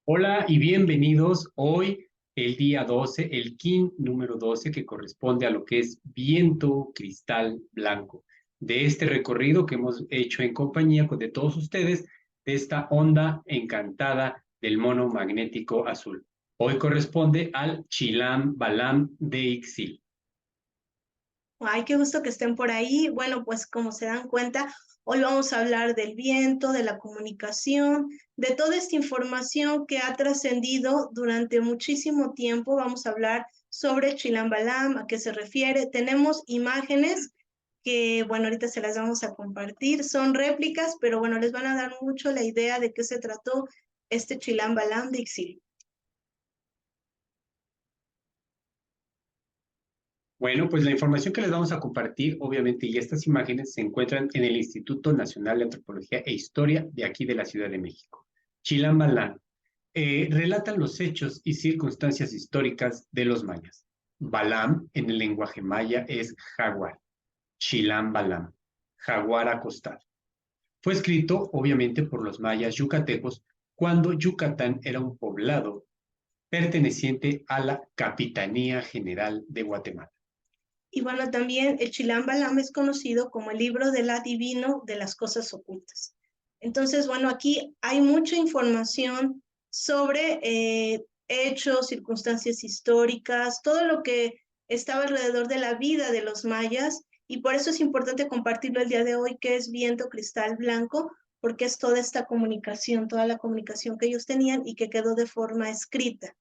Hola y bienvenidos. Hoy, el día 12, el kin número 12, que corresponde a lo que es viento cristal blanco. De este recorrido que hemos hecho en compañía de todos ustedes, de esta onda encantada del mono magnético azul. Hoy corresponde al Chilam Balam de Ixil. Ay, qué gusto que estén por ahí. Bueno, pues como se dan cuenta, hoy vamos a hablar del viento, de la comunicación, de toda esta información que ha trascendido durante muchísimo tiempo. Vamos a hablar sobre Chilambalam, a qué se refiere. Tenemos imágenes que, bueno, ahorita se las vamos a compartir. Son réplicas, pero bueno, les van a dar mucho la idea de qué se trató este Chilambalam de Ixil. Bueno, pues la información que les vamos a compartir, obviamente, y estas imágenes se encuentran en el Instituto Nacional de Antropología e Historia de aquí de la Ciudad de México. Chilambalam relatan los hechos y circunstancias históricas de los mayas. Balam en el lenguaje maya es jaguar. Chilam Balam, jaguar acostado. Fue escrito, obviamente, por los mayas yucatecos cuando Yucatán era un poblado perteneciente a la Capitanía General de Guatemala. Y bueno, también el Chilam Balam es conocido como el libro del adivino de las cosas ocultas. Entonces, bueno, aquí hay mucha información sobre hechos, circunstancias históricas, todo lo que estaba alrededor de la vida de los mayas, y por eso es importante compartirlo el día de hoy, que es Viento Cristal Blanco, porque es toda esta comunicación, toda la comunicación que ellos tenían y que quedó de forma escrita.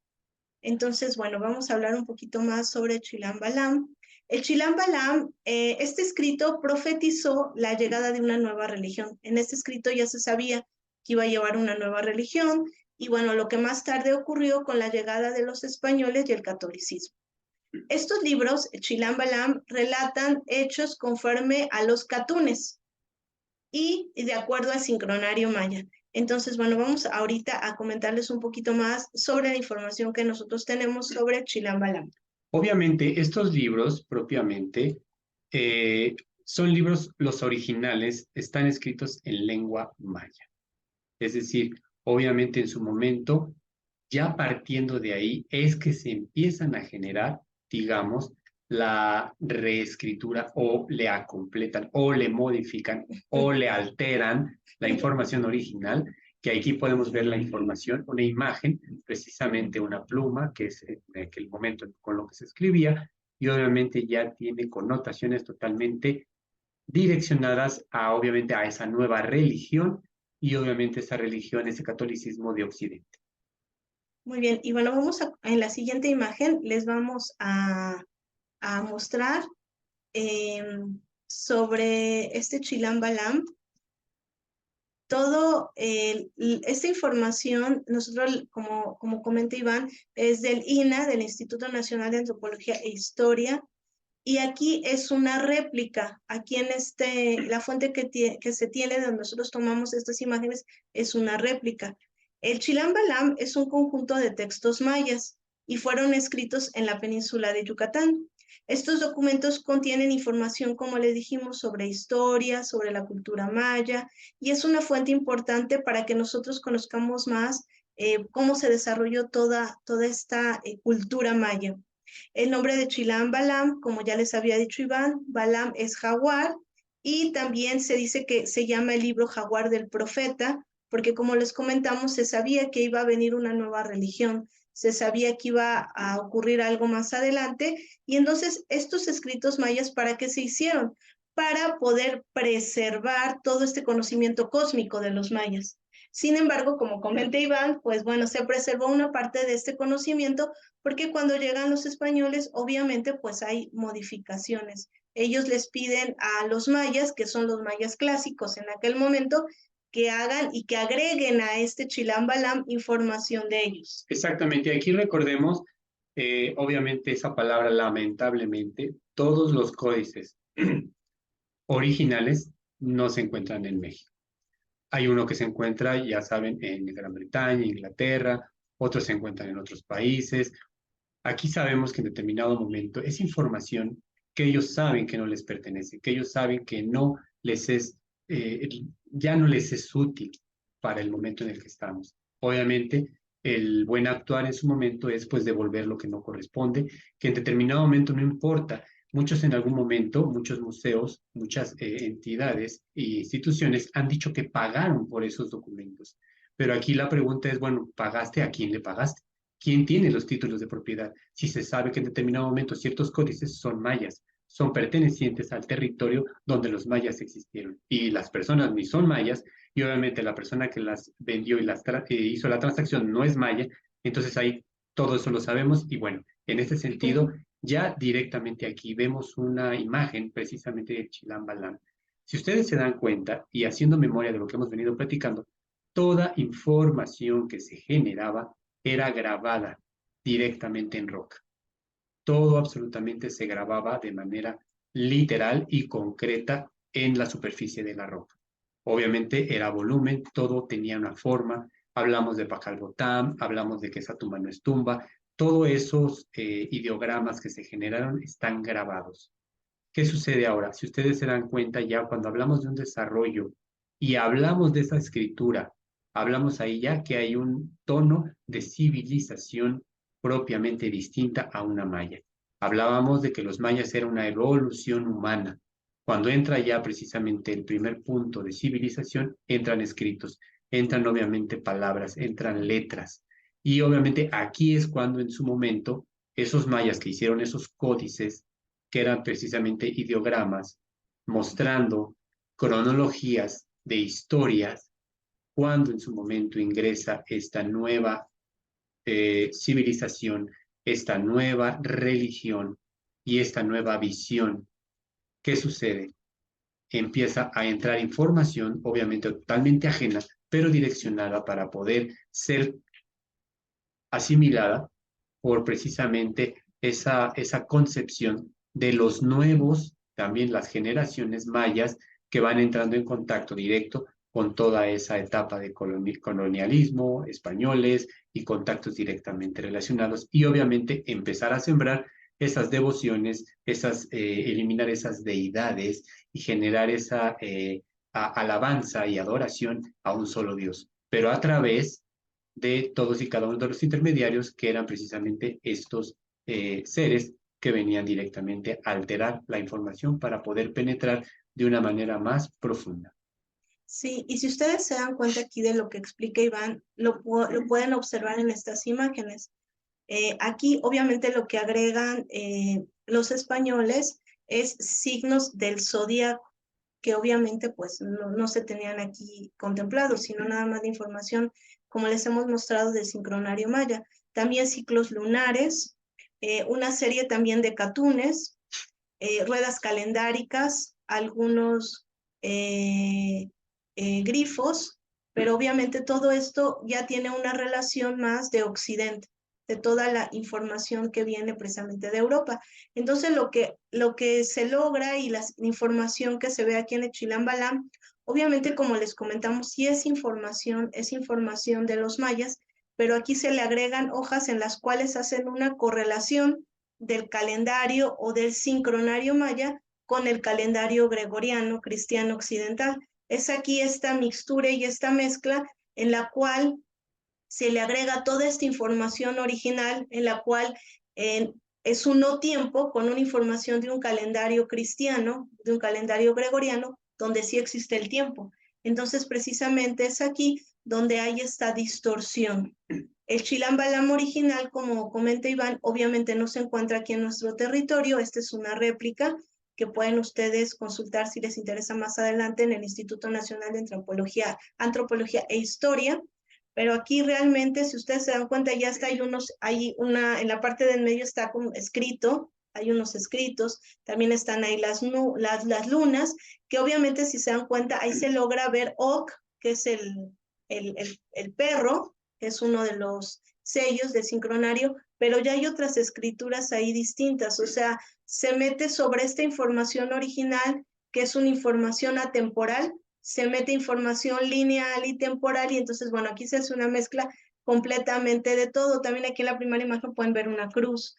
Entonces, bueno, vamos a hablar un poquito más sobre Chilam Balam. El Chilam Balam, este escrito profetizó la llegada de una nueva religión. En este escrito ya se sabía que iba a llevar una nueva religión y bueno, lo que más tarde ocurrió con la llegada de los españoles y el catolicismo. Estos libros, Chilam Balam, relatan hechos conforme a los catunes y de acuerdo al sincronario maya. Entonces, bueno, vamos ahorita a comentarles un poquito más sobre la información que nosotros tenemos sobre Chilambalam. Obviamente, estos libros propiamente eh, son libros, los originales están escritos en lengua maya. Es decir, obviamente en su momento, ya partiendo de ahí, es que se empiezan a generar, digamos, la reescritura o le acompletan o le modifican o le alteran la información original, que aquí podemos ver la información, una imagen, precisamente una pluma, que es en aquel momento con lo que se escribía, y obviamente ya tiene connotaciones totalmente direccionadas a, obviamente, a esa nueva religión y obviamente esa religión, ese catolicismo de Occidente. Muy bien, y bueno, en la siguiente imagen les vamos a mostrar eh, sobre este Chilambalam. Esta información, nosotros, como comenta Iván, es del INA, del Instituto Nacional de Antropología e Historia, y aquí es una réplica. Aquí en la fuente que se tiene, donde nosotros tomamos estas imágenes, es una réplica. El Chilam Balam es un conjunto de textos mayas y fueron escritos en la península de Yucatán. Estos documentos contienen información, como les dijimos, sobre historia, sobre la cultura maya, y es una fuente importante para que nosotros conozcamos más cómo se desarrolló toda esta cultura maya. El nombre de Chilam Balam, como ya les había dicho Iván, Balam es jaguar, y también se dice que se llama el libro Jaguar del Profeta, porque como les comentamos, se sabía que iba a venir una nueva religión, se sabía que iba a ocurrir algo más adelante, y entonces estos escritos mayas, ¿para qué se hicieron? Para poder preservar todo este conocimiento cósmico de los mayas. Sin embargo, como comenta Iván, pues bueno, se preservó una parte de este conocimiento porque cuando llegan los españoles, obviamente, pues hay modificaciones. Ellos les piden a los mayas, que son los mayas clásicos en aquel momento, que hagan y que agreguen a este Chilam Balam información de ellos. Exactamente, aquí recordemos, obviamente esa palabra lamentablemente, todos los códices originales no se encuentran en México. Hay uno que se encuentra, ya saben, en Gran Bretaña, Inglaterra, otros se encuentran en otros países. Aquí sabemos que en determinado momento es información que ellos saben que no les pertenece, que ellos saben que no les es, ya no les es útil para el momento en el que estamos. Obviamente, el buen actuar en su momento es pues devolver lo que no corresponde, que en determinado momento no importa. Muchos en algún momento, muchos museos, muchas entidades e instituciones han dicho que pagaron por esos documentos. Pero aquí la pregunta es, bueno, ¿pagaste? ¿A quién le pagaste? ¿Quién tiene los títulos de propiedad? Si se sabe que en determinado momento ciertos códices son mayas, son pertenecientes al territorio donde los mayas existieron. Y las personas ni son mayas, y obviamente la persona que las vendió y hizo la transacción no es maya, entonces ahí todo eso lo sabemos. Y bueno, en este sentido, ya directamente aquí vemos una imagen precisamente de Chilam Balam. Si ustedes se dan cuenta, y haciendo memoria de lo que hemos venido platicando, toda información que se generaba era grabada directamente en roca. Todo absolutamente se grababa de manera literal y concreta en la superficie de la roca. Obviamente era volumen, todo tenía una forma. Hablamos de Pacalbotam, hablamos de que esa tumba no es tumba. Todos esos ideogramas que se generaron están grabados. ¿Qué sucede ahora? Si ustedes se dan cuenta ya cuando hablamos de un desarrollo y hablamos de esa escritura, hablamos ahí ya que hay un tono de civilización propiamente distinta a una maya. Hablábamos de que los mayas eran una evolución humana. Cuando entra ya precisamente el primer punto de civilización, entran escritos, entran obviamente palabras, entran letras. Y obviamente aquí es cuando en su momento esos mayas que hicieron esos códices que eran precisamente ideogramas mostrando cronologías de historias, cuando en su momento ingresa esta nueva civilización, esta nueva religión y esta nueva visión. ¿Qué sucede? Empieza a entrar información, obviamente totalmente ajena, pero direccionada para poder ser asimilada por precisamente esa concepción de los nuevos, también las generaciones mayas que van entrando en contacto directo con toda esa etapa de colonialismo, españoles y contactos directamente relacionados y obviamente empezar a sembrar esas devociones, eliminar esas deidades y generar esa alabanza y adoración a un solo Dios, pero a través de todos y cada uno de los intermediarios que eran precisamente estos seres que venían directamente a alterar la información para poder penetrar de una manera más profunda. Sí, y si ustedes se dan cuenta aquí de lo que explica Iván, lo pueden observar en estas imágenes. Aquí obviamente lo que agregan los españoles es signos del zodíaco, que obviamente pues no se tenían aquí contemplados, sino nada más de información, como les hemos mostrado, del sincronario maya. También ciclos lunares, una serie también de catunes, ruedas calendáricas, algunos grifos, pero obviamente todo esto ya tiene una relación más de Occidente, de toda la información que viene precisamente de Europa. Entonces lo que se logra y la información que se ve aquí en Echilam Balam, obviamente como les comentamos, sí es información de los mayas, pero aquí se le agregan hojas en las cuales hacen una correlación del calendario o del sincronario maya con el calendario gregoriano cristiano occidental. Es aquí esta mixtura y esta mezcla en la cual se le agrega toda esta información original, en la cual es un no tiempo con una información de un calendario cristiano, de un calendario gregoriano, donde sí existe el tiempo. Entonces, precisamente es aquí donde hay esta distorsión. El Chilam Balam original, como comenta Iván, obviamente no se encuentra aquí en nuestro territorio. Esta es una réplica que pueden ustedes consultar si les interesa más adelante en el Instituto Nacional de Antropología e Historia. Pero aquí realmente, si ustedes se dan cuenta, ya está, en la parte del medio está como escrito, hay unos escritos, también están ahí las lunas, que obviamente si se dan cuenta, ahí se logra ver Ok, que es el perro, que es uno de los sellos del sincronario, pero ya hay otras escrituras ahí distintas, o sea, se mete sobre esta información original, que es una información atemporal, se mete información lineal y temporal, y entonces, bueno, aquí se hace una mezcla completamente de todo. También aquí en la primera imagen pueden ver una cruz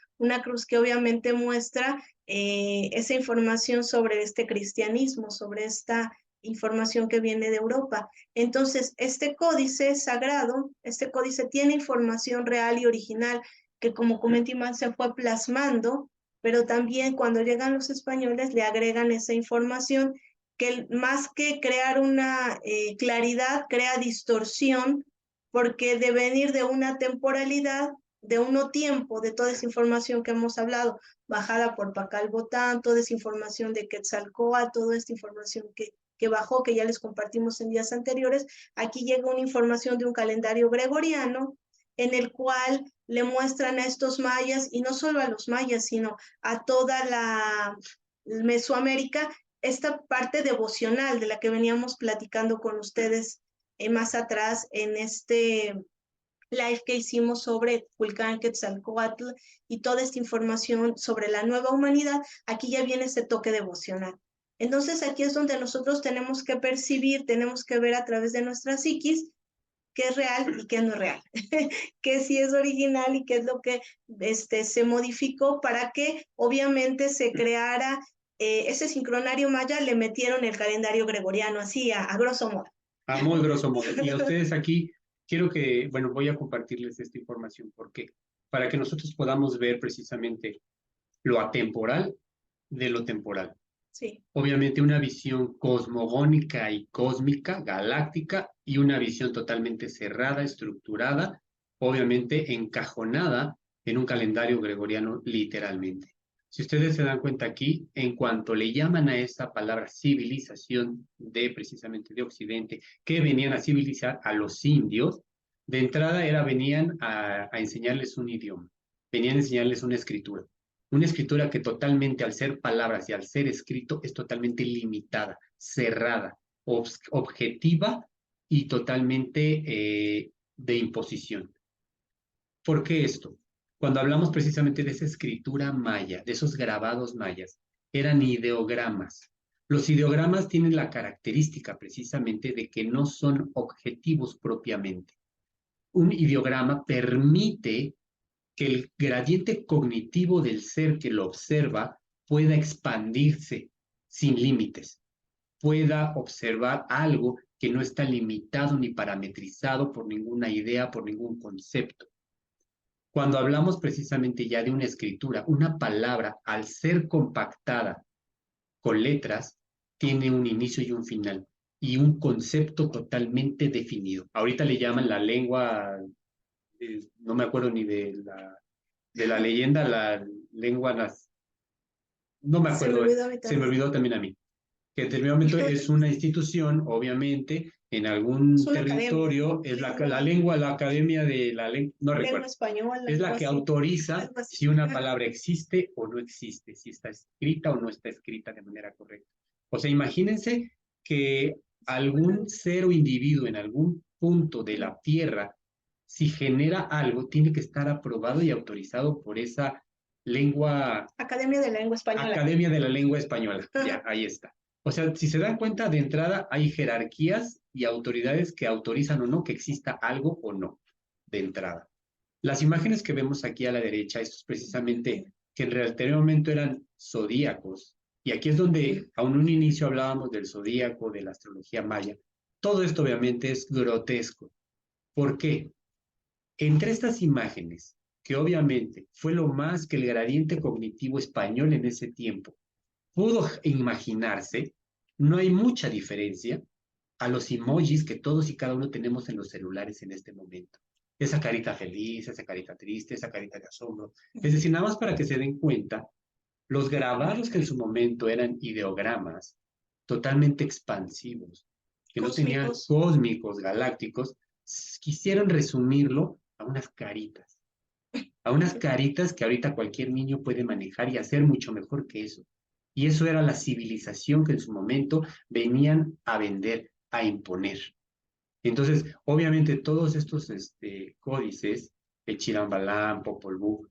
que obviamente muestra esa información sobre este cristianismo, sobre esta información que viene de Europa. Entonces, este códice sagrado, este códice tiene información real y original que, como comenté, Iván, se fue plasmando, pero también cuando llegan los españoles le agregan esa información que más que crear una claridad, crea distorsión, porque de venir de una temporalidad, de uno tiempo, de toda esa información que hemos hablado, bajada por Pacal Botán, toda esa información de Quetzalcóatl, toda esta información que bajó, que ya les compartimos en días anteriores, aquí llega una información de un calendario gregoriano en el cual le muestran a estos mayas, y no solo a los mayas, sino a toda la Mesoamérica, esta parte devocional de la que veníamos platicando con ustedes más atrás en este live que hicimos sobre Culcán Quetzalcóatl y toda esta información sobre la nueva humanidad. Aquí ya viene ese toque devocional. Entonces aquí es donde nosotros tenemos que percibir, tenemos que ver a través de nuestra psiquis qué es real y qué no es real, qué sí es original y qué es lo que se modificó para que obviamente se creara ese sincronario maya, le metieron el calendario gregoriano, así a grosso modo. A muy grosso modo. Y a ustedes aquí, quiero que, bueno, voy a compartirles esta información. ¿Por qué? Para que nosotros podamos ver precisamente lo atemporal de lo temporal. Sí. Obviamente una visión cosmogónica y cósmica, galáctica, y una visión totalmente cerrada, estructurada, obviamente encajonada en un calendario gregoriano literalmente. Si ustedes se dan cuenta aquí, en cuanto le llaman a esta palabra civilización de precisamente de Occidente, que venían a civilizar a los indios, de entrada venían a enseñarles un idioma, venían a enseñarles una escritura que totalmente al ser palabras y al ser escrito es totalmente limitada, cerrada, objetiva y totalmente de imposición. ¿Por qué esto? Cuando hablamos precisamente de esa escritura maya, de esos grabados mayas, eran ideogramas. Los ideogramas tienen la característica precisamente de que no son objetivos propiamente. Un ideograma permite que el gradiente cognitivo del ser que lo observa pueda expandirse sin límites, pueda observar algo que no está limitado ni parametrizado por ninguna idea, por ningún concepto. Cuando hablamos precisamente ya de una escritura, una palabra, al ser compactada con letras, tiene un inicio y un final y un concepto totalmente definido. Ahorita le llaman la lengua, no me acuerdo ni de la leyenda, la lengua, no me acuerdo, se me olvidó también a mí, que en determinado momento es una institución, obviamente, en algún territorio, es la lengua, la academia de la lengua, no recuerdo, española, es la que autoriza si una palabra existe o no existe, si está escrita o no está escrita de manera correcta. O sea, imagínense que algún ser o individuo en algún punto de la Tierra, si genera algo, tiene que estar aprobado y autorizado por esa lengua. Academia de la Lengua Española. Academia de la Lengua Española, ya, ahí está. O sea, si se dan cuenta, de entrada hay jerarquías y autoridades que autorizan o no que exista algo o no, de entrada. Las imágenes que vemos aquí a la derecha, estos precisamente, que en el anterior momento eran zodíacos, y aquí es donde a un inicio hablábamos del zodíaco, de la astrología maya. Todo esto obviamente es grotesco. ¿Por qué? Entre estas imágenes, que obviamente fue lo más que el gradiente cognitivo español en ese tiempo pudo imaginarse, no hay mucha diferencia a los emojis que todos y cada uno tenemos en los celulares en este momento. Esa carita feliz, esa carita triste, esa carita de asombro. Es decir, nada más para que se den cuenta, los grabados que en su momento eran ideogramas totalmente expansivos, que no tenían cósmicos, galácticos, quisieron resumirlo a unas caritas que ahorita cualquier niño puede manejar y hacer mucho mejor que eso. Y eso era la civilización que en su momento venían a vender, a imponer. Entonces, obviamente todos estos códices, el Chirambalán, Popol Vuh,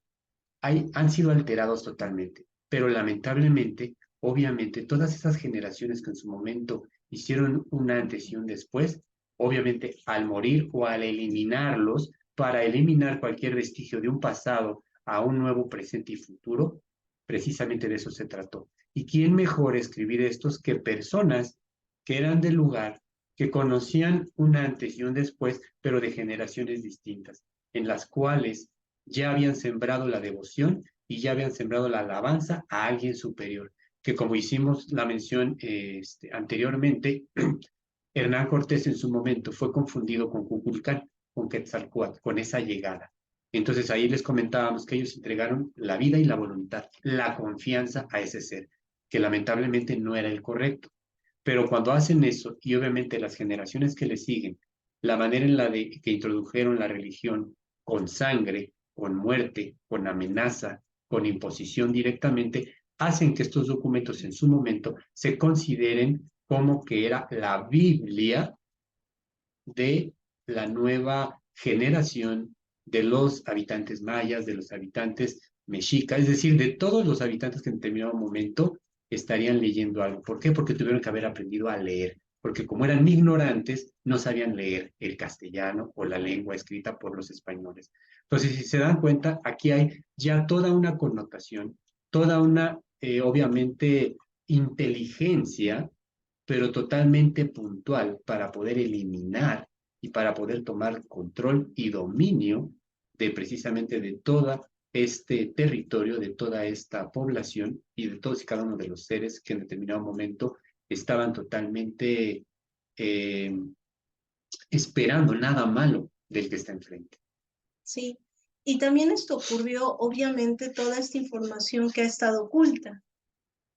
han sido alterados totalmente. Pero lamentablemente, obviamente, todas esas generaciones que en su momento hicieron un antes y un después, obviamente al morir o al eliminarlos, para eliminar cualquier vestigio de un pasado a un nuevo presente y futuro, precisamente de eso se trató. ¿Y quién mejor escribir estos que personas que eran del lugar, que conocían un antes y un después, pero de generaciones distintas, en las cuales ya habían sembrado la devoción y ya habían sembrado la alabanza a alguien superior, que como hicimos la mención anteriormente, Hernán Cortés en su momento fue confundido con Cuculcán, con Quetzalcóatl, con esa llegada. Entonces ahí les comentábamos que ellos entregaron la vida y la voluntad, la confianza a ese ser, que lamentablemente no era el correcto. Pero cuando hacen eso, y obviamente las generaciones que le siguen, la manera en la de que introdujeron la religión con sangre, con muerte, con amenaza, con imposición directamente, hacen que estos documentos en su momento se consideren como que era la Biblia de la nueva generación de los habitantes mayas, de los habitantes mexicas, es decir, de todos los habitantes que en determinado momento estarían leyendo algo. ¿Por qué? Porque tuvieron que haber aprendido a leer, porque como eran ignorantes, no sabían leer el castellano o la lengua escrita por los españoles. Entonces, si se dan cuenta, aquí hay ya toda una connotación, toda una, obviamente, inteligencia, pero totalmente puntual para poder eliminar y para poder tomar control y dominio de precisamente de todo este territorio, de toda esta población y de todos y cada uno de los seres que en determinado momento estaban totalmente eh, esperando nada malo del que está enfrente. Sí, y también esto ocurrió, obviamente, toda esta información que ha estado oculta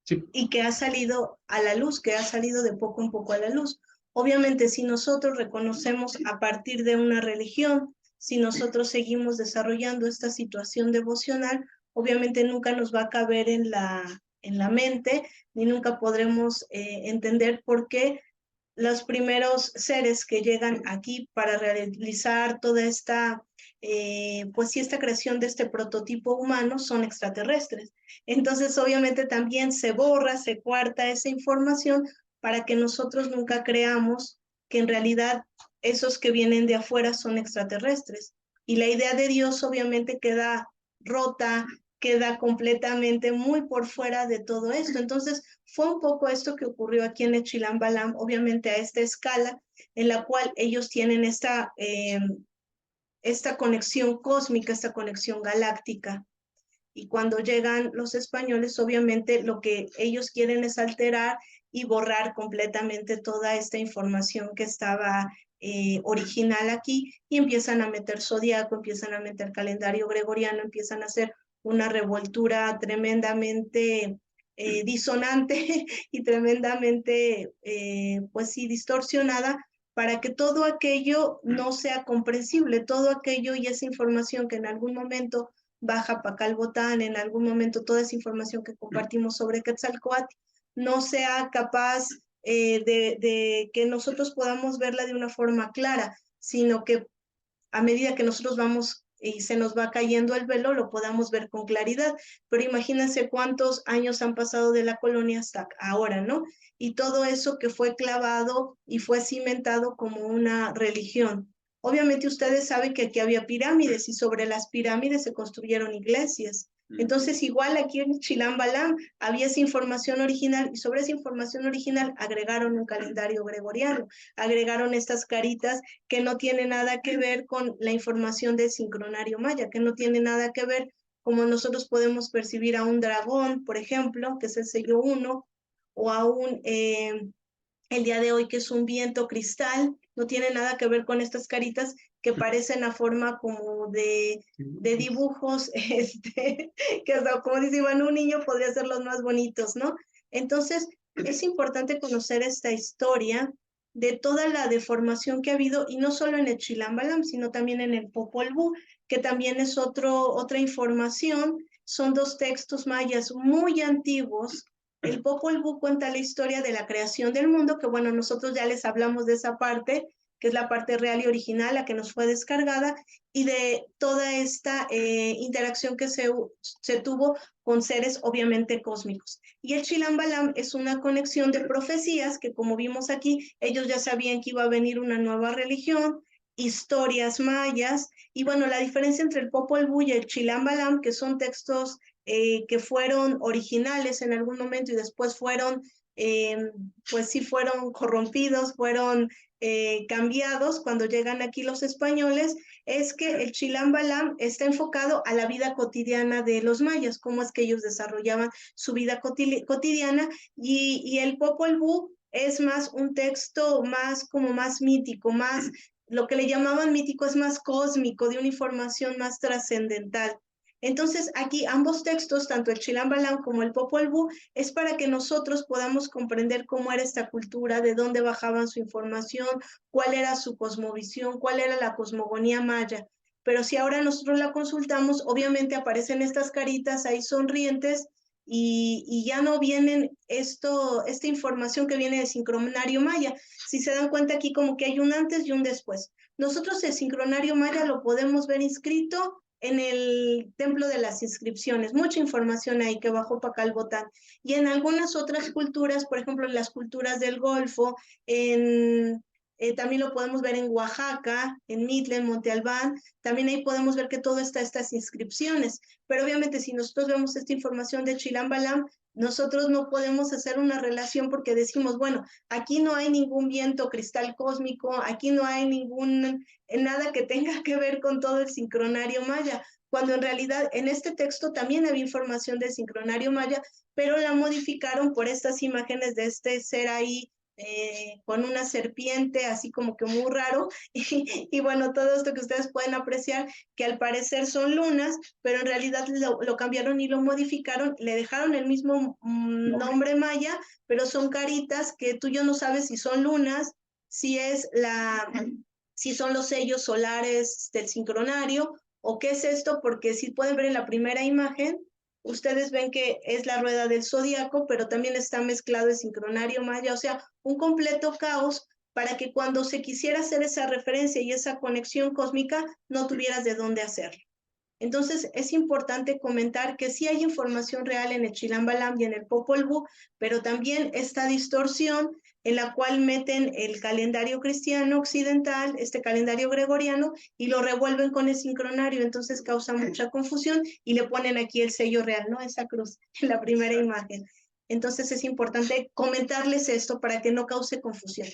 Sí. y que ha salido a la luz, que ha salido de poco en poco a la luz. Obviamente, si nosotros reconocemos a partir de una religión, si nosotros seguimos desarrollando esta situación devocional, obviamente nunca nos va a caber en la mente, ni nunca podremos entender por qué los primeros seres que llegan aquí para realizar toda esta, pues sí, esta creación de este prototipo humano son extraterrestres. Entonces, obviamente también se borra, se cuarta esa información para que nosotros nunca creamos que en realidad esos que vienen de afuera son extraterrestres. Y la idea de Dios obviamente queda rota, queda completamente muy por fuera de todo esto. Entonces, fue un poco esto que ocurrió aquí en Echilam Balam, obviamente a esta escala, en la cual ellos tienen esta conexión cósmica, esta conexión galáctica. Y cuando llegan los españoles, obviamente lo que ellos quieren es alterar y borrar completamente toda esta información que estaba original aquí y empiezan a meter zodiaco, empiezan a meter calendario gregoriano, empiezan a hacer una revoltura tremendamente disonante y tremendamente, pues sí, distorsionada para que todo aquello no sea comprensible, todo aquello y esa información que en algún momento baja Pacalbotán, en algún momento toda esa información que compartimos sobre Quetzalcóatl no sea capaz de que nosotros podamos verla de una forma clara, sino que a medida que nosotros vamos y se nos va cayendo el velo, lo podamos ver con claridad. Pero imagínense cuántos años han pasado de la colonia hasta ahora, ¿no? Y todo eso que fue clavado y fue cimentado como una religión. Obviamente ustedes saben que aquí había pirámides y sobre las pirámides se construyeron iglesias. Entonces, igual aquí en Chilambalam había esa información original y sobre esa información original agregaron un calendario gregoriano, agregaron estas caritas que no tiene nada que ver con la información del sincronario maya, que no tiene nada que ver como nosotros podemos percibir a un dragón, por ejemplo, que es el sello 1, o a el día de hoy, que es un viento cristal, no tiene nada que ver con estas caritas que parecen a forma como de dibujos, que hasta, como dice Iván, un niño podría ser los más bonitos, ¿no? Entonces, es importante conocer esta historia de toda la deformación que ha habido, y no solo en el Chilambalam, sino también en el Popol Vuh, que también es otra información. Son dos textos mayas muy antiguos. El Popol Vuh cuenta la historia de la creación del mundo, que bueno, nosotros ya les hablamos de esa parte, que es la parte real y original, la que nos fue descargada, y de toda esta interacción que se tuvo con seres obviamente cósmicos. Y el Chilambalam es una conexión de profecías que, como vimos aquí, ellos ya sabían que iba a venir una nueva religión, historias mayas, y bueno, la diferencia entre el Popol Vuh y el Chilambalam, que son textos que fueron originales en algún momento y después fueron pues sí fueron corrompidos, fueron cambiados cuando llegan aquí los españoles, es que el Chilam Balam está enfocado a la vida cotidiana de los mayas, cómo es que ellos desarrollaban su vida cotidiana, y el Popol Vuh es más un texto más como más mítico, más lo que le llamaban mítico es más cósmico, de una información más trascendental. Entonces, aquí ambos textos, tanto el Chilam Balam como el Popol Vuh, es para que nosotros podamos comprender cómo era esta cultura, de dónde bajaban su información, cuál era su cosmovisión, cuál era la cosmogonía maya. Pero si ahora nosotros la consultamos, obviamente aparecen estas caritas ahí sonrientes y ya no vienen esta información que viene del sincronario maya. Si se dan cuenta aquí como que hay un antes y un después. Nosotros el sincronario maya lo podemos ver inscrito en el templo de las inscripciones, mucha información ahí que bajó Pacalbotán. Y en algunas otras culturas, por ejemplo, en las culturas del Golfo, también lo podemos ver en Oaxaca, en Mitla, en Monte Albán, también ahí podemos ver que todo está estas inscripciones. Pero obviamente si nosotros vemos esta información de Chilam Balam, nosotros no podemos hacer una relación porque decimos, bueno, aquí no hay ningún viento cristal cósmico, aquí no hay nada que tenga que ver con todo el sincronario maya, cuando en realidad en este texto también había información del sincronario maya, pero la modificaron por estas imágenes de este ser ahí con una serpiente, así como que muy raro, y bueno, todo esto que ustedes pueden apreciar, que al parecer son lunas, pero en realidad lo cambiaron y lo modificaron, le dejaron el mismo nombre maya, pero son caritas que tú y yo no sabes si son lunas, si es si son los sellos solares del sincronario, o qué es esto, porque si pueden ver en la primera imagen, ustedes ven que es la rueda del zodiaco, pero también está mezclado el sincronario maya, o sea, un completo caos para que cuando se quisiera hacer esa referencia y esa conexión cósmica, no tuvieras de dónde hacerlo. Entonces, es importante comentar que sí hay información real en el Chilam Balam y en el Popol Vuh, pero también esta distorsión en la cual meten el calendario cristiano occidental, este calendario gregoriano, y lo revuelven con el sincronario, entonces causa mucha confusión y le ponen aquí el sello real, ¿no? Esa cruz en la primera imagen. Entonces es importante comentarles esto para que no cause confusión.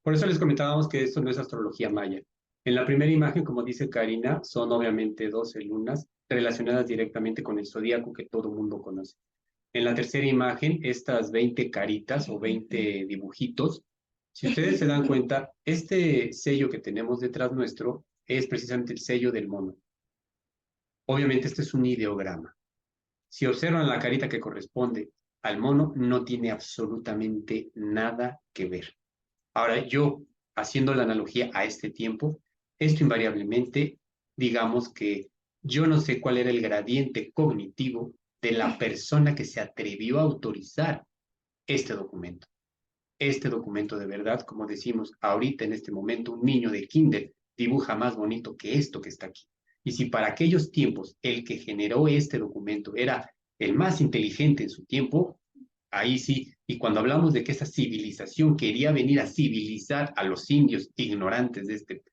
Por eso les comentábamos que esto no es astrología maya. En la primera imagen, como dice Karina, son obviamente 12 lunas relacionadas directamente con el zodíaco que todo mundo conoce. En la tercera imagen, estas 20 caritas o 20 dibujitos, si ustedes se dan cuenta, este sello que tenemos detrás nuestro es precisamente el sello del mono. Obviamente este es un ideograma. Si observan la carita que corresponde al mono, no tiene absolutamente nada que ver. Ahora yo, haciendo la analogía a este tiempo, esto invariablemente, digamos que yo no sé cuál era el gradiente cognitivo de la persona que se atrevió a autorizar este documento. Este documento de verdad, como decimos ahorita en este momento, un niño de kinder dibuja más bonito que esto que está aquí. Y si para aquellos tiempos el que generó este documento era el más inteligente en su tiempo, ahí sí, y cuando hablamos de que esa civilización quería venir a civilizar a los indios ignorantes de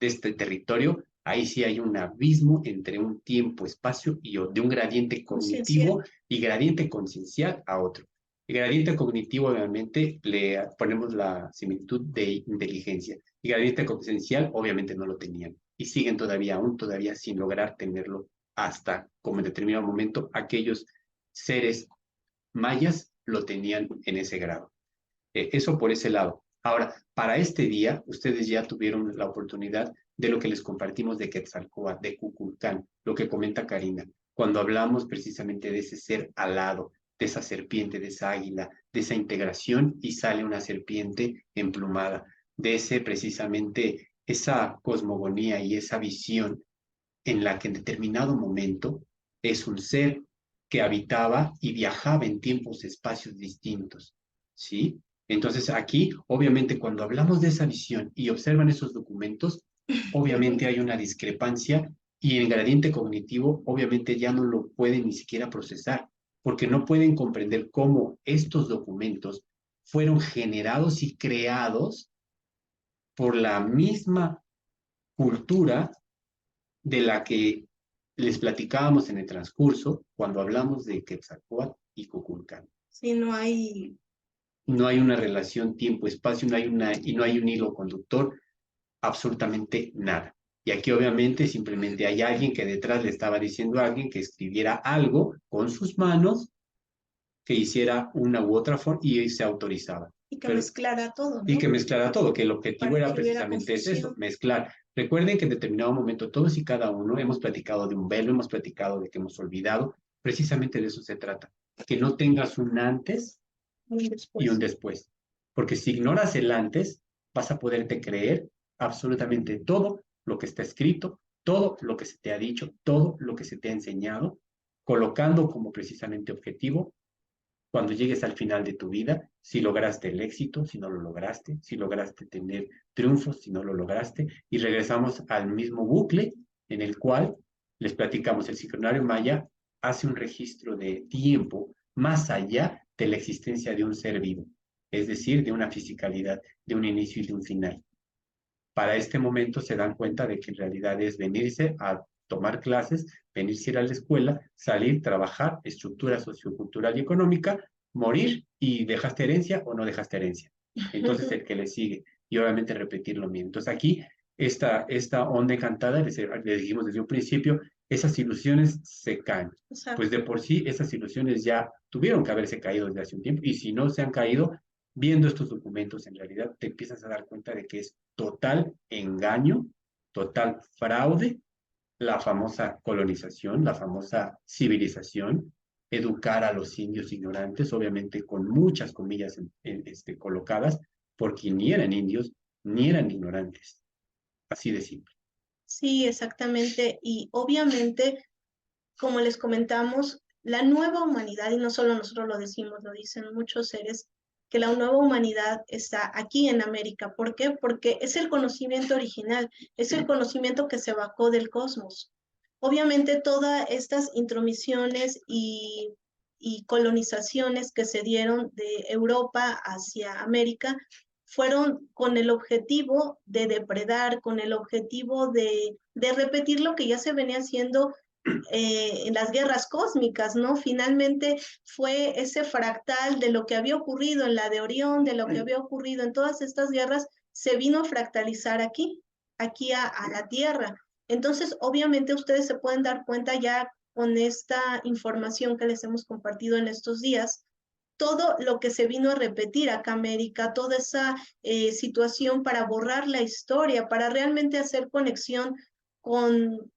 este territorio, ahí sí hay un abismo entre un tiempo-espacio y de un gradiente cognitivo y gradiente conciencial a otro. El gradiente cognitivo, obviamente, le ponemos la similitud de inteligencia. Y gradiente conciencial, obviamente, no lo tenían. Y siguen todavía, aún todavía, sin lograr tenerlo hasta, como en determinado momento, aquellos seres mayas lo tenían en ese grado. Eso por ese lado. Ahora, para este día, ustedes ya tuvieron la oportunidad de lo que les compartimos de Quetzalcóatl, de Cuculcán, lo que comenta Karina, cuando hablamos precisamente de ese ser alado, de esa serpiente, de esa águila, de esa integración y sale una serpiente emplumada, de ese precisamente esa cosmogonía y esa visión en la que en determinado momento es un ser que habitaba y viajaba en tiempos y espacios distintos, ¿sí? Entonces aquí, obviamente, cuando hablamos de esa visión y observan esos documentos, obviamente hay una discrepancia y el gradiente cognitivo obviamente ya no lo pueden ni siquiera procesar, porque no pueden comprender cómo estos documentos fueron generados y creados por la misma cultura de la que les platicábamos en el transcurso cuando hablamos de Quetzalcóatl y Cuculcán. Sí, no hay no hay una relación tiempo-espacio, y no hay un hilo conductor, absolutamente nada. Y aquí obviamente simplemente hay alguien que detrás le estaba diciendo a alguien que escribiera algo con sus manos, que hiciera una u otra forma y se autorizaba. Y que Pero, mezclara todo, y que ¿no? mezclara todo, que el objetivo Para era que hubiera precisamente es eso, confusión. mezclar. Recuerden que en determinado momento todos y cada uno hemos platicado de un velo, hemos platicado de que hemos olvidado, precisamente de eso se trata, que no tengas un antes Y y un después. después, porque si ignoras el antes, vas a poderte creer absolutamente todo lo que está escrito, todo lo que se te ha dicho, todo lo que se te ha enseñado, colocando como precisamente objetivo cuando llegues al final de tu vida, si lograste el éxito, si no lo lograste, si lograste tener triunfos, si no lo lograste, y regresamos al mismo bucle en el cual les platicamos, el ciclonario maya hace un registro de tiempo más allá de la existencia de un ser vivo, es decir, de una fisicalidad, de un inicio y de un final. Para este momento se dan cuenta de que en realidad es venirse a tomar clases, venirse a ir a la escuela, salir, trabajar, estructura sociocultural y económica, morir y dejaste herencia o no dejaste herencia. Entonces el que le sigue y obviamente repetir lo mismo. Entonces aquí esta onda encantada, le dijimos desde un principio, esas ilusiones se caen. Pues Exacto. de por sí esas ilusiones ya tuvieron que haberse caído desde hace un tiempo y si no se han caído, viendo estos documentos, en realidad te empiezas a dar cuenta de que es total engaño, total fraude, la famosa colonización, la famosa civilización, educar a los indios ignorantes, obviamente con muchas comillas colocadas, porque ni eran indios ni eran ignorantes, así de simple. Sí, exactamente. Y obviamente, como les comentamos, la nueva humanidad, y no solo nosotros lo decimos, lo dicen muchos seres, que la nueva humanidad está aquí en América. ¿Por qué? Porque es el conocimiento original, es el conocimiento que se bajó del cosmos. Obviamente todas estas intromisiones y colonizaciones que se dieron de Europa hacia América fueron con el objetivo de depredar, con el objetivo de repetir lo que ya se venía haciendo en las guerras cósmicas, ¿no? Finalmente fue ese fractal de lo que había ocurrido en la de Orión, de lo que había ocurrido en todas estas guerras, se vino a fractalizar aquí a la Tierra. Entonces, obviamente ustedes se pueden dar cuenta ya con esta información que les hemos compartido en estos días, todo lo que se vino a repetir acá en América, toda esa situación para borrar la historia, para realmente hacer conexión con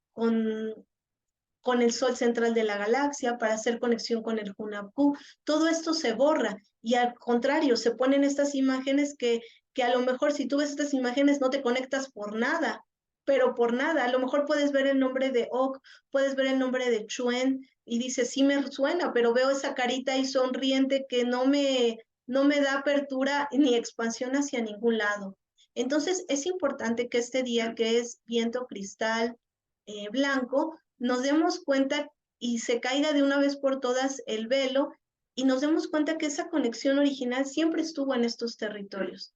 el Sol central de la galaxia, para hacer conexión con el Hunapku. Todo esto se borra y al contrario, se ponen estas imágenes que a lo mejor si tú ves estas imágenes no te conectas por nada, pero por nada. A lo mejor puedes ver el nombre de Ok, puedes ver el nombre de Chuen y dices, sí me suena, pero veo esa carita ahí sonriente que no me da apertura ni expansión hacia ningún lado. Entonces es importante que este día que es viento cristal blanco, nos demos cuenta y se caiga de una vez por todas el velo y nos demos cuenta que esa conexión original siempre estuvo en estos territorios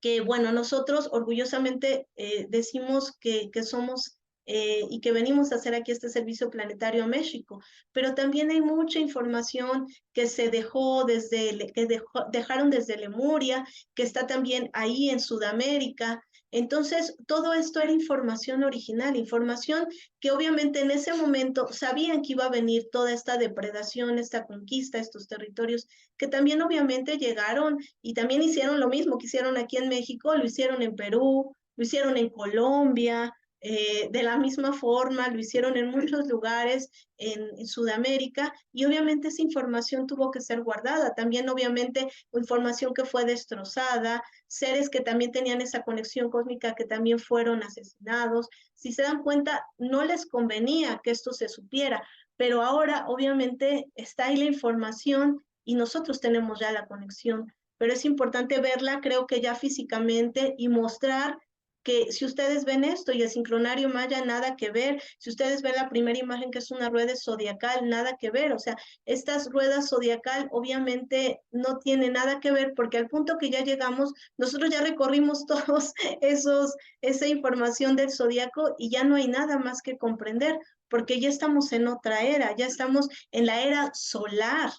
que, bueno, nosotros orgullosamente decimos que somos y que venimos a hacer aquí este servicio planetario a México, pero también hay mucha información que se dejó dejaron desde Lemuria, que está también ahí en Sudamérica. Entonces, todo esto era información original, información que obviamente en ese momento sabían que iba a venir toda esta depredación, esta conquista, estos territorios, que también obviamente llegaron y también hicieron lo mismo que hicieron aquí en México, lo hicieron en Perú, lo hicieron en Colombia, de la misma forma, lo hicieron en muchos lugares en Sudamérica y obviamente esa información tuvo que ser guardada, también obviamente información que fue destrozada, seres que también tenían esa conexión cósmica que también fueron asesinados. Si se dan cuenta, no les convenía que esto se supiera, pero ahora obviamente está ahí la información y nosotros tenemos ya la conexión, pero es importante verla, creo que ya físicamente y mostrar que si ustedes ven esto y el sincronario maya, nada que ver, si ustedes ven la primera imagen que es una rueda zodiacal, nada que ver, o sea, estas ruedas zodiacal obviamente no tiene nada que ver porque al punto que ya llegamos, nosotros ya recorrimos todos esa información del zodiaco y ya no hay nada más que comprender porque ya estamos en otra era, ya estamos en la era solar,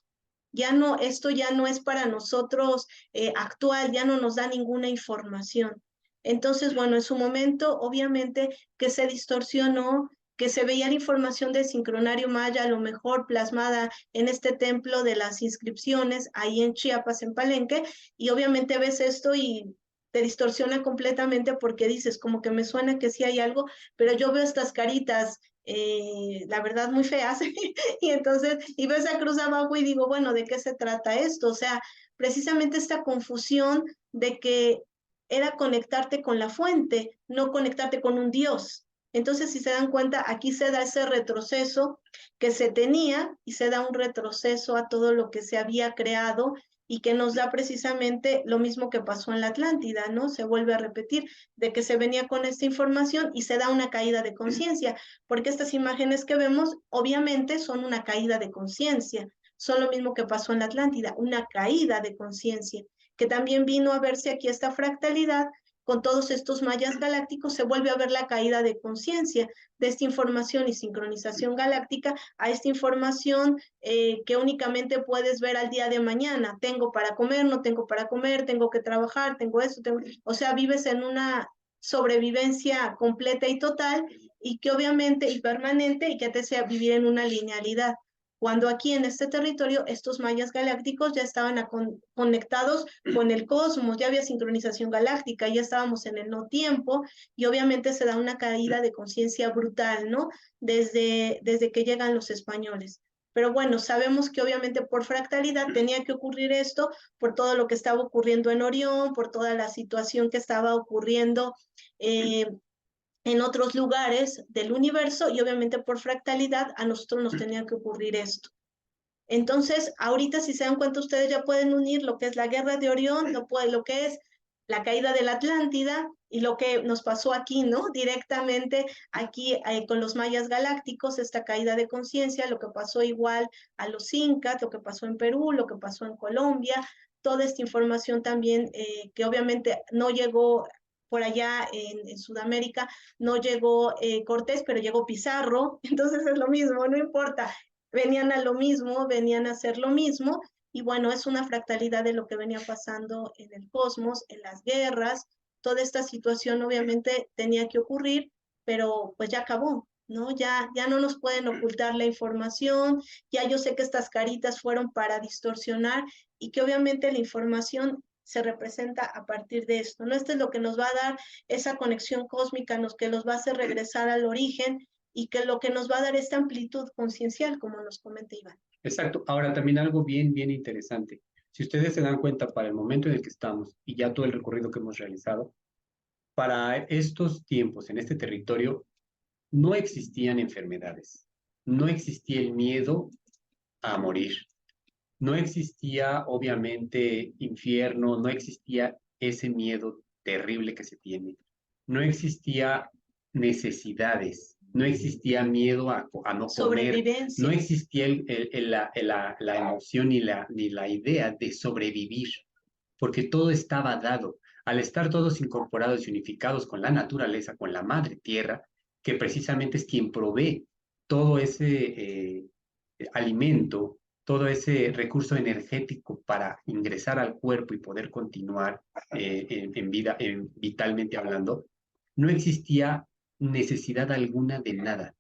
ya no, esto ya no es para nosotros actual, ya no nos da ninguna información. Entonces, bueno, en su momento, obviamente que se distorsionó, que se veía la información del sincronario maya a lo mejor plasmada en este templo de las inscripciones, ahí en Chiapas, en Palenque, y obviamente ves esto y te distorsiona completamente porque dices, como que me suena que sí hay algo, pero yo veo estas caritas, la verdad, muy feas, y entonces, y ves a cruz abajo y digo, bueno, ¿de qué se trata esto? O sea, precisamente esta confusión de que era conectarte con la fuente, no conectarte con un Dios. Entonces, si se dan cuenta, aquí se da ese retroceso que se tenía y se da un retroceso a todo lo que se había creado y que nos da precisamente lo mismo que pasó en la Atlántida, ¿no? Se vuelve a repetir de que se venía con esta información y se da una caída de conciencia, porque estas imágenes que vemos obviamente son una caída de conciencia, son lo mismo que pasó en la Atlántida, una caída de conciencia, que también vino a verse aquí esta fractalidad con todos estos mayas galácticos, se vuelve a ver la caída de conciencia de esta información y sincronización galáctica a esta información que únicamente puedes ver al día de mañana. Tengo para comer, no tengo para comer, tengo que trabajar, tengo esto, tengo... o sea, vives en una sobrevivencia completa y total y que obviamente y permanente y que te sea vivir en una linealidad. Cuando aquí en este territorio estos mayas galácticos ya estaban conectados con el cosmos, ya había sincronización galáctica, ya estábamos en el no tiempo y obviamente se da una caída de conciencia brutal, ¿no? Desde que llegan los españoles. Pero bueno, sabemos que obviamente por fractalidad tenía que ocurrir esto, por todo lo que estaba ocurriendo en Orión, por toda la situación que estaba ocurriendo en otros lugares del universo y obviamente por fractalidad a nosotros nos tenía que ocurrir esto. Entonces, ahorita si se dan cuenta, ustedes ya pueden unir lo que es la guerra de Orión, lo que es la caída de la Atlántida y lo que nos pasó aquí, ¿no? Directamente aquí con los mayas galácticos, esta caída de conciencia, lo que pasó igual a los incas, lo que pasó en Perú, lo que pasó en Colombia, toda esta información también que obviamente no llegó por allá en Sudamérica, no llegó Cortés, pero llegó Pizarro, entonces es lo mismo, no importa, venían a lo mismo, venían a hacer lo mismo, y bueno, es una fractalidad de lo que venía pasando en el cosmos, en las guerras, toda esta situación obviamente tenía que ocurrir, pero pues ya acabó, ¿no? Ya no nos pueden ocultar la información, ya yo sé que estas caritas fueron para distorsionar y que obviamente la información se representa a partir de esto, ¿no? Esto es lo que nos va a dar esa conexión cósmica, que nos va a hacer regresar al origen y que lo que nos va a dar esta amplitud conciencial, como nos comenta Iván. Exacto. Ahora también algo bien interesante. Si ustedes se dan cuenta para el momento en el que estamos y ya todo el recorrido que hemos realizado, para estos tiempos en este territorio no existían enfermedades, no existía el miedo a morir, no existía obviamente infierno, no existía ese miedo terrible que se tiene, no existía necesidades, no existía miedo a no comer, no existía la emoción ni la idea de sobrevivir, porque todo estaba dado. Al estar todos incorporados y unificados con la naturaleza, con la madre tierra, que precisamente es quien provee todo ese alimento, todo ese recurso energético para ingresar al cuerpo y poder continuar en vida, vitalmente hablando, no existía necesidad alguna de nada.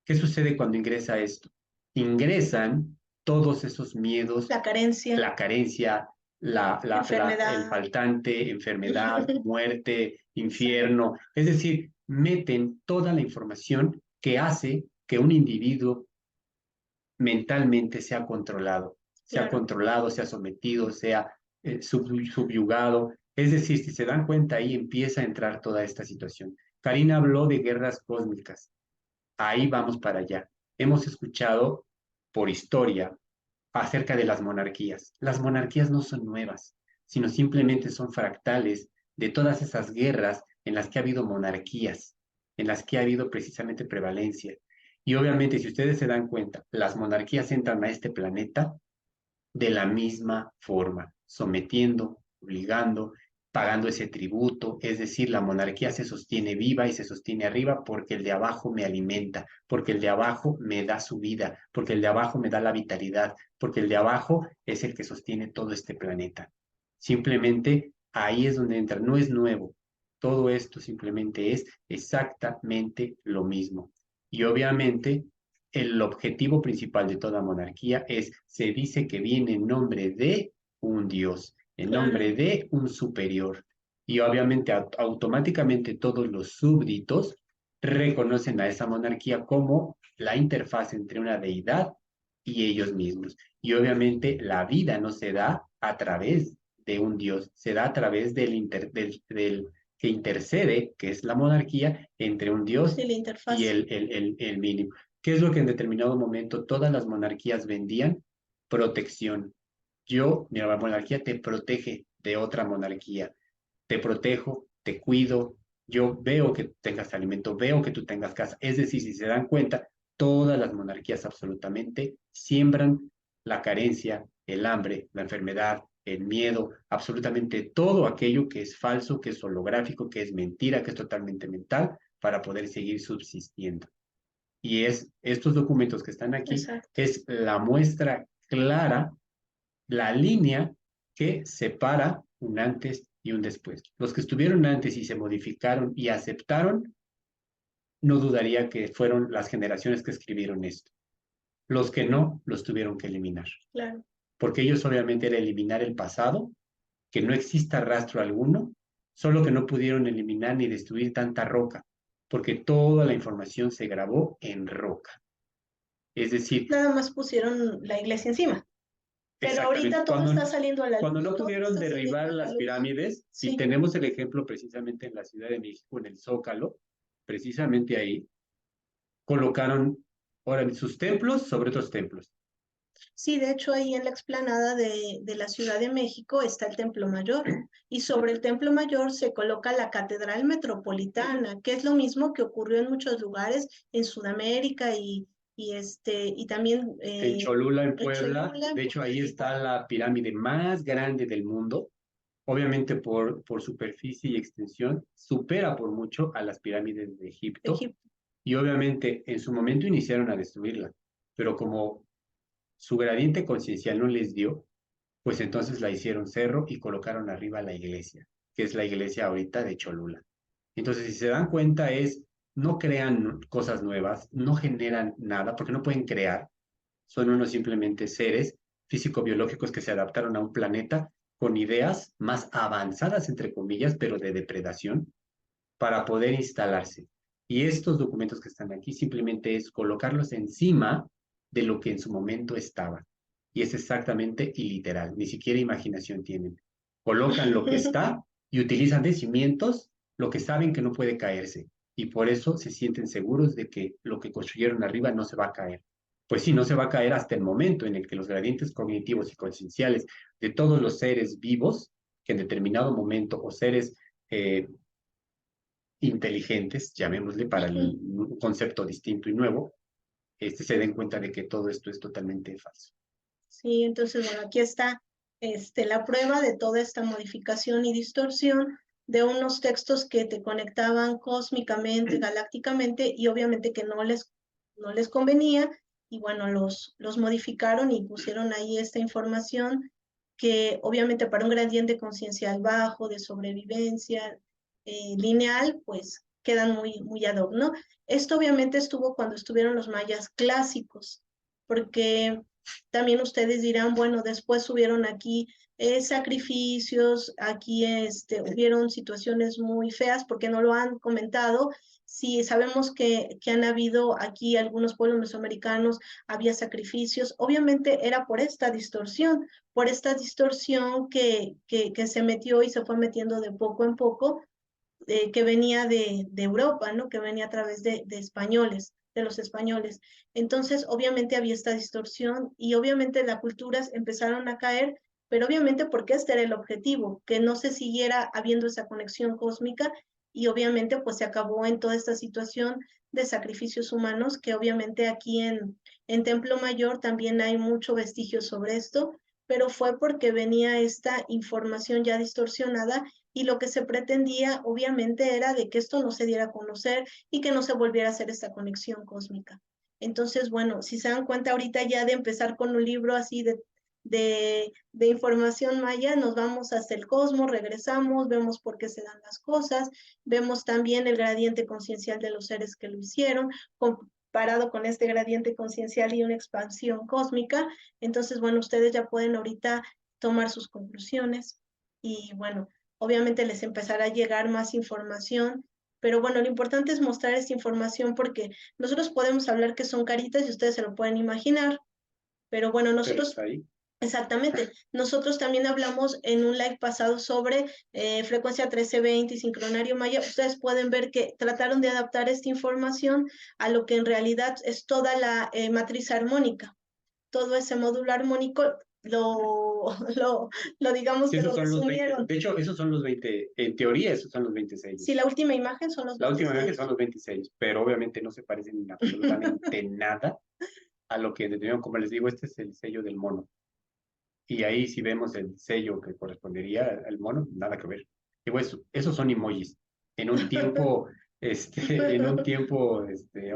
¿Qué sucede cuando ingresa esto? Ingresan todos esos miedos, la carencia, el faltante, enfermedad, muerte, infierno. Es decir, meten toda la información que hace que un individuo mentalmente sea controlado, sea sometido, sea subyugado. Es decir, si se dan cuenta, ahí empieza a entrar toda esta situación. Karina habló de guerras cósmicas. Ahí vamos para allá. Hemos escuchado por historia acerca de las monarquías. Las monarquías no son nuevas, sino simplemente son fractales de todas esas guerras en las que ha habido monarquías, en las que ha habido precisamente prevalencia. Y obviamente, si ustedes se dan cuenta, las monarquías entran a este planeta de la misma forma, sometiendo, obligando, pagando ese tributo, es decir, la monarquía se sostiene viva y se sostiene arriba porque el de abajo me alimenta, porque el de abajo me da su vida, porque el de abajo me da la vitalidad, porque el de abajo es el que sostiene todo este planeta. Simplemente ahí es donde entra, no es nuevo, todo esto simplemente es exactamente lo mismo. Y obviamente el objetivo principal de toda monarquía es, se dice que viene en nombre de un dios, en Claro, nombre de un superior. Y obviamente automáticamente todos los súbditos reconocen a esa monarquía como la interfaz entre una deidad y ellos mismos. Y obviamente la vida no se da a través de un dios, se da a través del que intercede, que es la monarquía, entre un dios sí, la y interfaz. el mínimo. ¿Qué es lo que en determinado momento todas las monarquías vendían? Protección. Yo, mi monarquía te protege de otra monarquía. Te protejo, te cuido, yo veo que tengas alimento, veo que tú tengas casa. Es decir, si se dan cuenta, todas las monarquías absolutamente siembran la carencia, el hambre, la enfermedad, el miedo, absolutamente todo aquello que es falso, que es holográfico, que es mentira, que es totalmente mental, para poder seguir subsistiendo. Y es estos documentos que están aquí, Exacto. es la muestra clara, la línea que separa un antes y un después. Los que estuvieron antes y se modificaron y aceptaron, no dudaría que fueron las generaciones que escribieron esto. Los que no, los tuvieron que eliminar. Claro. Porque ellos obviamente era eliminar el pasado, que no exista rastro alguno, solo que no pudieron eliminar ni destruir tanta roca, porque toda la información se grabó en roca. Es decir, Nada más pusieron la iglesia encima. Pero exactamente. ahorita todo está saliendo a la Cuando luz, no todo pudieron está saliendo derribar a la las luz. pirámides, y Sí, tenemos el ejemplo precisamente en la Ciudad de México, en el Zócalo, precisamente ahí, colocaron ahora sus templos sobre otros templos. sí, de hecho ahí en la explanada de la Ciudad de México está el Templo Mayor y sobre el Templo Mayor se coloca la Catedral Metropolitana, que es lo mismo que ocurrió en muchos lugares en Sudamérica y también En Cholula, en en Puebla, Cholula, de en hecho Puebla, ahí está la pirámide más grande del mundo, obviamente por superficie y extensión, supera por mucho a las pirámides de Egipto, Egipto. y obviamente en su momento iniciaron a destruirla, pero como su gradiente conciencial no les dio, pues entonces la hicieron cerro y colocaron arriba la iglesia, que es la iglesia ahorita de Cholula. Entonces, si se dan cuenta, no crean cosas nuevas, no generan nada, porque no pueden crear, son unos simplemente seres físico-biológicos que se adaptaron a un planeta con ideas más avanzadas, entre comillas, pero de depredación, para poder instalarse. Y estos documentos que están aquí simplemente es colocarlos encima de lo que en su momento estaba. Y es exactamente iliteral, ni siquiera imaginación tienen. Colocan lo que está y utilizan de cimientos lo que saben que no puede caerse. Y por eso se sienten seguros de que lo que construyeron arriba no se va a caer. Pues sí, no se va a caer hasta el momento en el que los gradientes cognitivos y concienciales de todos los seres vivos, que en determinado momento, o seres inteligentes, llamémosle para un concepto distinto y nuevo, se den cuenta de que todo esto es totalmente falso. Sí, entonces, bueno, aquí está la prueba de toda esta modificación y distorsión de unos textos que te conectaban cósmicamente, galácticamente, y obviamente que no les convenía, y bueno, los modificaron y pusieron ahí esta información que obviamente para un gradiente conciencial bajo, de sobrevivencia lineal, pues quedan muy ad hoc, ¿no? Esto obviamente estuvo cuando estuvieron los mayas clásicos, porque también ustedes dirán, bueno, después hubieron aquí sacrificios, aquí hubieron situaciones muy feas porque no lo han comentado. Sí, sabemos que han habido aquí algunos pueblos mesoamericanos, había sacrificios. Obviamente era por esta distorsión que se metió y se fue metiendo de poco en poco, que venía de Europa, ¿no? Que venía a través de españoles, de los españoles. Entonces, obviamente había esta distorsión y obviamente las culturas empezaron a caer, pero obviamente porque este era el objetivo, que no se siguiera habiendo esa conexión cósmica y obviamente pues se acabó en toda esta situación de sacrificios humanos, que obviamente aquí en Templo Mayor también hay mucho vestigio sobre esto, pero fue porque venía esta información ya distorsionada y lo que se pretendía obviamente era de que esto no se diera a conocer y que no se volviera a hacer esta conexión cósmica. Entonces, bueno, si se dan cuenta ahorita ya de empezar con un libro así de información maya, nos vamos hasta el cosmos, regresamos, vemos por qué se dan las cosas, vemos también el gradiente conciencial de los seres que lo hicieron, comparado con este gradiente conciencial y una expansión cósmica. Entonces, bueno, ustedes ya pueden ahorita tomar sus conclusiones y bueno, obviamente les empezará a llegar más información, pero bueno, lo importante es mostrar esta información porque nosotros podemos hablar que son caritas y ustedes se lo pueden imaginar, pero bueno, Pero nosotros está ahí. exactamente. Nosotros también hablamos en un live pasado sobre frecuencia 1320 y sincronario maya. Ustedes pueden ver que trataron de adaptar esta información a lo que en realidad es toda la matriz armónica. Todo ese módulo armónico lo digamos Sí, que esos lo son los 20. resumieron. De hecho, esos son los 20. En teoría, esos son los 26. Sí, la última imagen son los La última imagen 26. son los 26, pero obviamente no se parecen en absolutamente nada a lo que determinaron. Como les digo, este es el sello del mono. Y ahí si vemos el sello que correspondería al mono, nada que ver. Digo, esos son emojis. En un tiempo,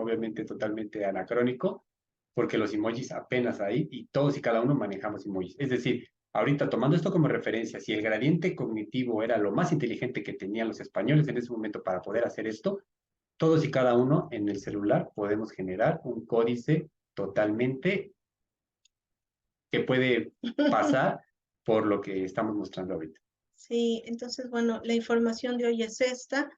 obviamente totalmente anacrónico, porque los emojis apenas ahí y todos y cada uno manejamos emojis. Es decir, ahorita tomando esto como referencia, si el gradiente cognitivo era lo más inteligente que tenían los españoles en ese momento para poder hacer esto, todos y cada uno en el celular podemos generar un códice totalmente que puede pasar por lo que estamos mostrando ahorita. Sí, entonces, bueno, la información de hoy es esta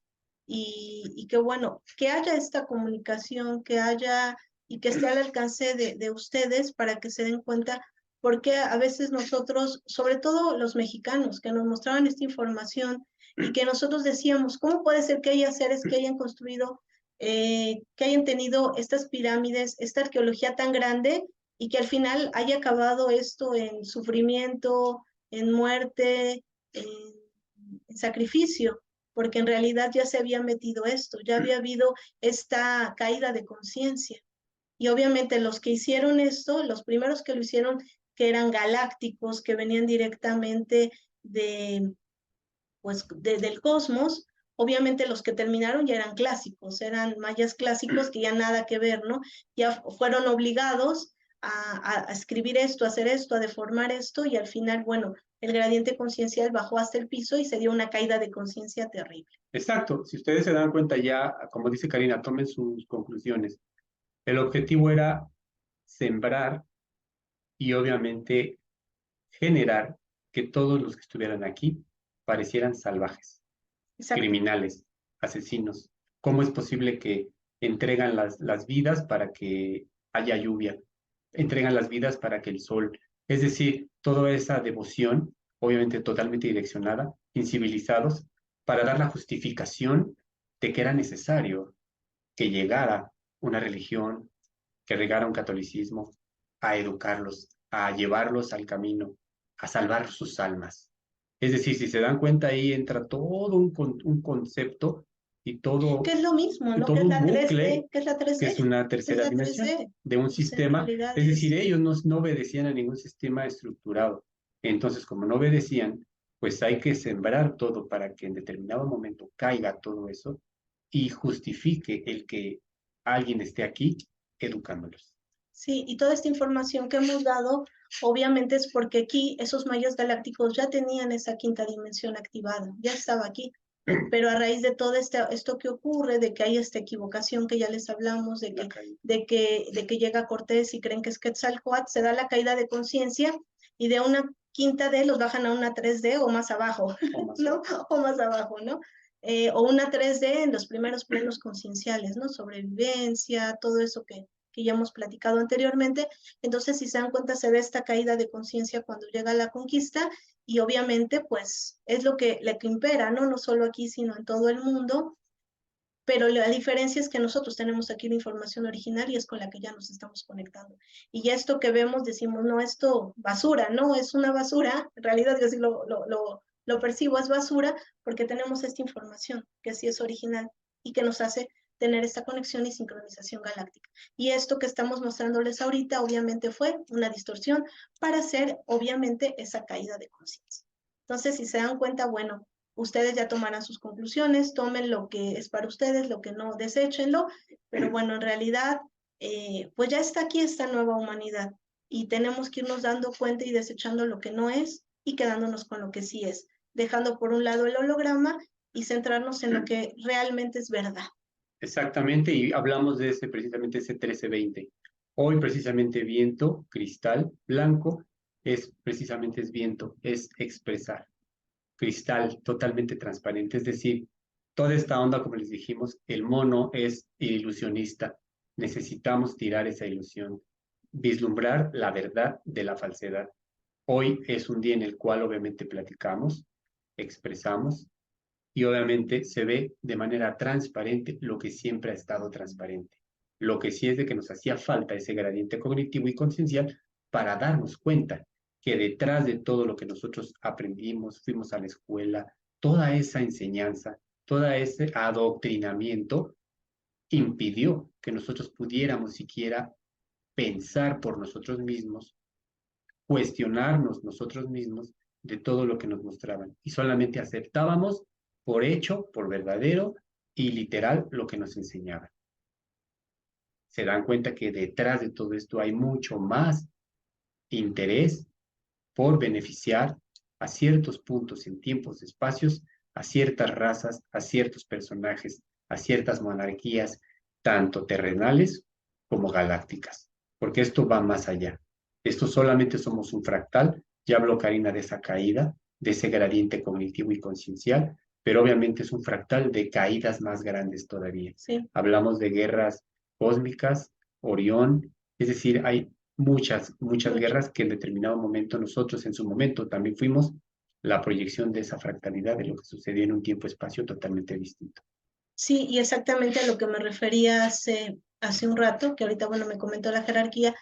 y que bueno, que haya esta comunicación, que haya y que esté al alcance de ustedes para que se den cuenta, porque a veces nosotros, sobre todo los mexicanos, que nos mostraban esta información y que nosotros decíamos, ¿cómo puede ser que haya seres que hayan construido, que hayan tenido estas pirámides, esta arqueología tan grande y que al final haya acabado esto en sufrimiento, en muerte? En sacrificio, porque en realidad ya se había metido esto, ya había habido esta caída de conciencia. Y obviamente los que hicieron esto, los primeros que lo hicieron, que eran galácticos, que venían directamente del cosmos, obviamente los que terminaron ya eran clásicos, eran mayas clásicos que ya nada que ver, ¿no? Ya fueron obligados a escribir esto, a hacer esto, a deformar esto y al final, bueno, el gradiente conciencial bajó hasta el piso y se dio una caída de conciencia terrible. Exacto, si ustedes se dan cuenta ya, como dice Karina, tomen sus conclusiones. El objetivo era sembrar y obviamente generar que todos los que estuvieran aquí parecieran salvajes, Exacto. criminales, asesinos. ¿Cómo es posible que entregan las vidas para que haya lluvia? Entregan las vidas para que el sol, es decir, toda esa devoción, obviamente totalmente direccionada, incivilizados, para dar la justificación de que era necesario que llegara una religión, que llegara un catolicismo, a educarlos, a llevarlos al camino, a salvar sus almas. Es decir, si se dan cuenta, ahí entra todo un concepto y Que es lo mismo, ¿no? Que todo es un la 3D, bucle que es la que 3D, es una que es tercera la dimensión 3D. de un O sea, en sistema. realidad Es decir, es... ellos no obedecían a ningún sistema estructurado. Entonces, como no obedecían, pues hay que sembrar todo para que en determinado momento caiga todo eso y justifique el que alguien esté aquí educándolos. Sí, y toda esta información que hemos dado, obviamente es porque aquí esos mayas galácticos ya tenían esa quinta dimensión activada, ya estaba aquí. Pero a raíz de todo esto que ocurre, de que hay esta equivocación que ya les hablamos, de que llega Cortés y creen que es Quetzalcóatl, se da la caída de conciencia y de una quinta D los bajan a una 3D o más abajo, ¿no? O más abajo, ¿no? O una 3D en los primeros planos concienciales, ¿no? Sobrevivencia, todo eso que ya hemos platicado anteriormente. Entonces, si se dan cuenta, se ve esta caída de conciencia cuando llega la conquista y obviamente pues es lo que impera, ¿no? No solo aquí, sino en todo el mundo, pero la diferencia es que nosotros tenemos aquí la información original y es con la que ya nos estamos conectando. Y ya esto que vemos decimos, no, esto basura, no, es una basura, en realidad yo sí lo percibo, es basura porque tenemos esta información que sí es original y que nos hace tener esta conexión y sincronización galáctica. Y esto que estamos mostrándoles ahorita obviamente fue una distorsión para hacer obviamente esa caída de conciencia. Entonces, si se dan cuenta, bueno, ustedes ya tomarán sus conclusiones, tomen lo que es para ustedes, lo que no, deséchenlo, pero bueno, en realidad, pues ya está aquí esta nueva humanidad y tenemos que irnos dando cuenta y desechando lo que no es y quedándonos con lo que sí es, dejando por un lado el holograma y centrarnos en lo que realmente es verdad. Exactamente, y hablamos de ese precisamente ese 1320. Hoy precisamente viento, cristal, blanco, es precisamente es viento, es expresar. Cristal totalmente transparente, es decir, toda esta onda, como les dijimos, el mono es ilusionista. Necesitamos tirar esa ilusión, vislumbrar la verdad de la falsedad. Hoy es un día en el cual obviamente platicamos, expresamos y obviamente se ve de manera transparente lo que siempre ha estado transparente. Lo que sí es de que nos hacía falta ese gradiente cognitivo y conciencial para darnos cuenta que detrás de todo lo que nosotros aprendimos, fuimos a la escuela, toda esa enseñanza, todo ese adoctrinamiento impidió que nosotros pudiéramos siquiera pensar por nosotros mismos, cuestionarnos nosotros mismos de todo lo que nos mostraban y solamente aceptábamos por hecho, por verdadero y literal lo que nos enseñaban. Se dan cuenta que detrás de todo esto hay mucho más interés por beneficiar a ciertos puntos en tiempos, espacios, a ciertas razas, a ciertos personajes, a ciertas monarquías, tanto terrenales como galácticas, porque esto va más allá. Esto solamente somos un fractal, ya habló Karina de esa caída, de ese gradiente cognitivo y conciencial, pero obviamente es un fractal de caídas más grandes todavía. Sí. Hablamos de guerras cósmicas, Orión, es decir, hay muchas guerras que en determinado momento nosotros en su momento también fuimos la proyección de esa fractalidad de lo que sucedió en un tiempo-espacio totalmente distinto. Sí, y exactamente a lo que me refería hace un rato, que ahorita, bueno, me comentó la jerarquía.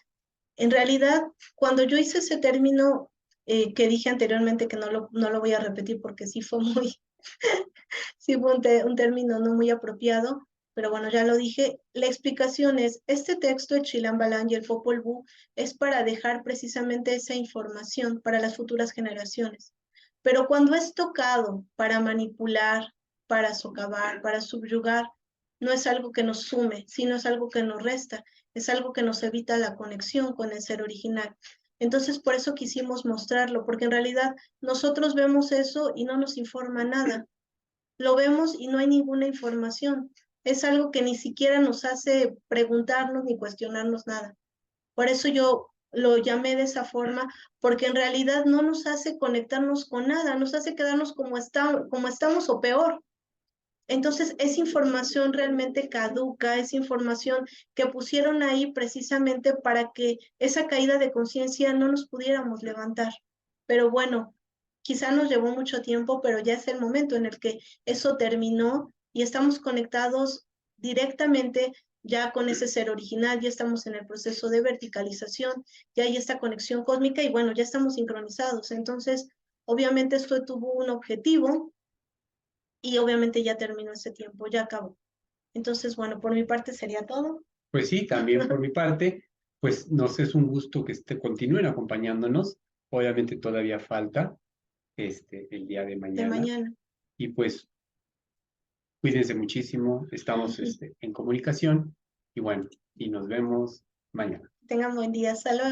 En realidad, cuando yo hice ese término que dije anteriormente, que no lo voy a repetir porque sí fue muy, sí fue un término no muy apropiado, pero bueno, ya lo dije. La explicación es, este texto de Chilam Balam y el Popol Vuh es para dejar precisamente esa información para las futuras generaciones. Pero cuando es tocado para manipular, para socavar, para subyugar, no es algo que nos sume, sino es algo que nos resta, es algo que nos evita la conexión con el ser original. Entonces, por eso quisimos mostrarlo, porque en realidad nosotros vemos eso y no nos informa nada. Lo vemos y no hay ninguna información. Es algo que ni siquiera nos hace preguntarnos ni cuestionarnos nada. Por eso yo lo llamé de esa forma, porque en realidad no nos hace conectarnos con nada, nos hace quedarnos como estamos o peor. Entonces, es información realmente caduca, es información que pusieron ahí precisamente para que esa caída de conciencia no nos pudiéramos levantar. Pero bueno, quizá nos llevó mucho tiempo, pero ya es el momento en el que eso terminó y estamos conectados directamente ya con ese ser original, ya estamos en el proceso de verticalización, ya hay esta conexión cósmica y bueno, ya estamos sincronizados. Entonces, obviamente esto tuvo un objetivo y obviamente ya terminó ese tiempo, ya acabó. Entonces, bueno, por mi parte sería todo. Pues sí, también por mi parte, pues nos es un gusto que continúen acompañándonos. Obviamente todavía falta el día de De mañana mañana. y pues cuídense muchísimo, estamos en comunicación y bueno, y nos vemos mañana. Tengan buen día. Hasta luego.